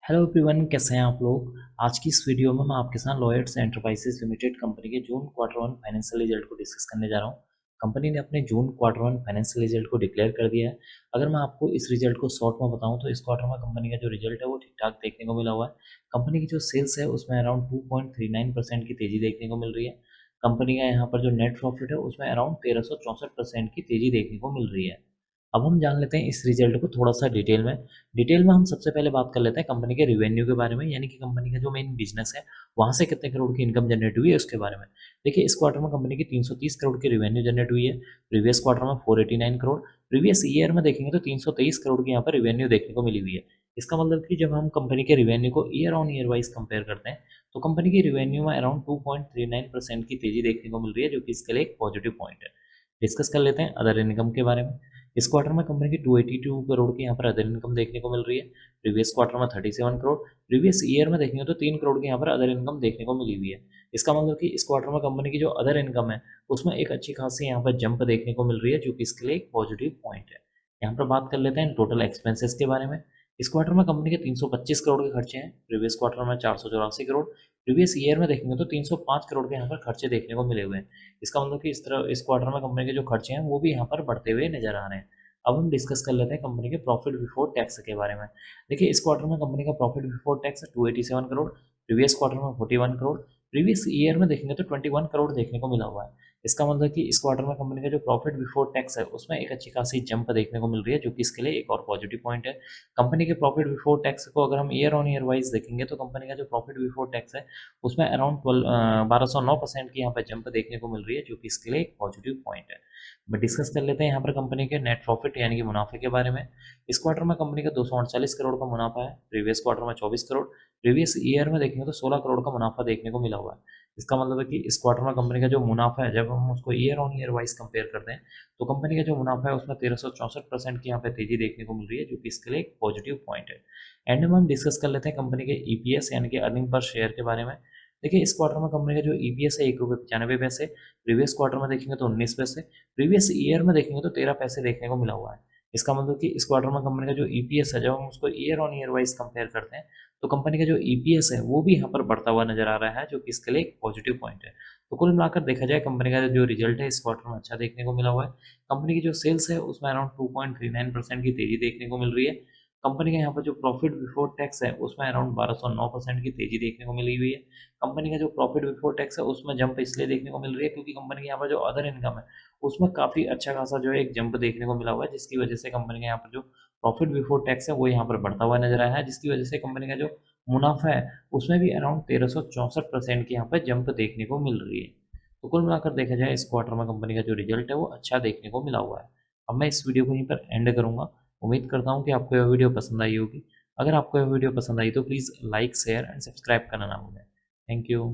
Hello everyone, कैसे हैं आप लोग। आज की इस वीडियो में मैं आपके साथ लॉयड्स एंटरप्राइजेस लिमिटेड कंपनी के जून क्वार्टर वन फाइनेंशियल रिजल्ट को डिस्कस करने जा रहा हूं। कंपनी ने अपने जून क्वार्टर वन फाइनेंशियल रिजल्ट को डिक्लेयर कर दिया है। अगर मैं आपको इस रिजल्ट को शॉर्ट में बताऊं तो इस क्वार्टर में कंपनी का जो रिजल्ट है वो ठीक ठाक देखने को मिला हुआ है। कंपनी की जो सेल्स है उसमें अराउंड 2.39% की तेजी देखने को मिल रही है। कंपनी का यहाँ पर जो नेट प्रॉफिट है उसमें अराउंड 1364% की तेजी देखने को मिल रही है। अब हम जान लेते हैं इस रिजल्ट को थोड़ा सा डिटेल में हम सबसे पहले बात कर लेते हैं कंपनी के रिवेन्यू के बारे में, यानी कि कंपनी का जो मेन बिजनेस है वहाँ से कितने करोड़ की इनकम जनरेट हुई है उसके बारे में। देखिए, इस क्वार्टर में कंपनी की 330 करोड़ की रिवेन्यू जनरेट हुई है। प्रीवियस क्वार्टर में 489 करोड़। प्रीवियस ईयर में देखेंगे तो 323 करोड़ की यहाँ पर रिवेन्यू देखने को मिली हुई है। इसका मतलब कि जब हम कंपनी के रिवेन्यू को year on year wise compare करते हैं तो कंपनी की रिवेन्यू में अराउंड 2.39% की तेजी देखने को मिल रही है, जो कि इसके लिए एक पॉजिटिव पॉइंट है। डिस्कस कर लेते हैं अदर इनकम के बारे में। इस क्वार्टर में कंपनी की 282 करोड़ की यहाँ पर अदर इनकम देखने को मिल रही है। प्रीवियस क्वार्टर में 37 करोड़। प्रीवियस ईयर में देखेंगे तो 3 करोड़ की यहाँ पर अदर इनकम देखने को मिली हुई है। इसका मतलब कि इस क्वार्टर में कंपनी की जो अदर इनकम है उसमें एक अच्छी खासी यहाँ पर जंप देखने को मिल रही है, जो कि इसके लिए एक पॉजिटिव पॉइंट है। यहाँ पर बात कर लेते हैं टोटल एक्सपेंसेस के बारे में। इस क्वार्टर में कंपनी के 325 करोड़ के खर्चे हैं। प्रीवियस क्वार्टर में 484 करोड़। प्रीवियस ईयर में देखेंगे तो 305 करोड़ के यहाँ पर खर्चे देखने को मिले हुए हैं। इसका मतलब कि इस क्वार्टर में कंपनी के जो खर्चे हैं वो भी यहाँ पर बढ़ते हुए नजर आ रहे हैं। अब हम डिस्कस कर लेते हैं कंपनी के प्रॉफिट बिफोर टैक्स के बारे में। देखिए, इस क्वार्टर में कंपनी का profit before tax 287 crore. Previous quarter में 41 करोड़। प्रीवियस ईयर में देखेंगे तो 21 करोड़ देखने को मिला हुआ है। इसका मतलब कि इस क्वार्टर में कंपनी का जो प्रॉफिट बिफोर टैक्स है उसमें एक अच्छी खासी जंप देखने को मिल रही है, जो कि इसके लिए एक और पॉजिटिव पॉइंट है। कंपनी के प्रॉफिट बिफोर टैक्स को अगर हम ईयर ऑन ईयर वाइज देखेंगे तो कंपनी का जो प्रॉफिट बिफोर टैक्स है उसमें अराउंड 1209% की यहाँ पर जंप देखने को मिल रही है, जो कि इसके लिए एक पॉजिटिव पॉइंट है। बट डिस्कस कर लेते हैं यहाँ पर कंपनी के नेट प्रॉफिट यानी कि मुनाफे के बारे में। इस क्वार्टर में कंपनी का 248 करोड़ का मुनाफा है। प्रीवियस क्वार्टर में 24 करोड़। प्रीवियस ईयर में देखेंगे तो 16 करोड़ का मुनाफा देखने को मिला हुआ है। इसका मतलब है कि इस क्वार्टर में कंपनी का जो मुनाफा है, जब हम उसको year on year wise compare करते हैं तो कंपनी का जो मुनाफा है उसमें 1364% की यहाँ पे तेजी देखने को मिल रही है, जो कि इसके लिए एक पॉजिटिव पॉइंट है। एंड में हम डिस्कस कर लेते हैं कंपनी के ईपीएस यानी कि अर्निंग पर शेयर के बारे में। देखिए, इस क्वार्टर में कंपनी का जो ईपीएस है 1 रुपये 95 पैसे। प्रीवियस क्वार्टर में देखेंगे तो 19 पैसे। प्रीवियस ईयर में देखेंगे तो 13 पैसे देखने को मिला हुआ है। इसका मतलब कि इस क्वार्टर में कंपनी का जो ईपीएस है, जब हम उसको year on year wise compare करते हैं तो कंपनी का जो ईपीएस है वो भी यहाँ पर बढ़ता हुआ नजर आ रहा है, जो कि इसके लिए एक पॉजिटिव पॉइंट है। तो कुल मिलाकर देखा जाए कंपनी का जो रिजल्ट है इस क्वार्टर में अच्छा देखने को मिला हुआ है। कंपनी की जो सेल्स है उसमें अराउंड 2.39% की तेजी देखने को मिल रही है। कंपनी का यहाँ पर जो प्रॉफिट बिफोर टैक्स है उसमें अराउंड 1209% की तेजी देखने को मिली हुई है। कंपनी का जो प्रॉफिट बिफोर टैक्स है उसमें जंप इसलिए देखने को मिल रही है क्योंकि कंपनी के यहाँ पर जो अदर इनकम है उसमें काफ़ी अच्छा खासा जो है एक जंप देखने को मिला हुआ है, जिसकी वजह से कंपनी का यहाँ पर जो प्रॉफिट बिफोर टैक्स है वो यहाँ पर बढ़ता हुआ नजर आया है, जिसकी वजह से कंपनी का जो मुनाफा है उसमें भी अराउंड 1364% की यहाँ पर जंप देखने को मिल रही है। तो कुल मिलाकर देखा जाए इस क्वार्टर में कंपनी का जो रिजल्ट है वो अच्छा देखने को मिला हुआ है। अब मैं इस वीडियो को यहीं पर एंड करूंगा। उम्मीद करता हूँ कि आपको यह वीडियो पसंद आई होगी। अगर आपको यह वीडियो पसंद आई तो please like share and subscribe करना ना भूलें। Thank you.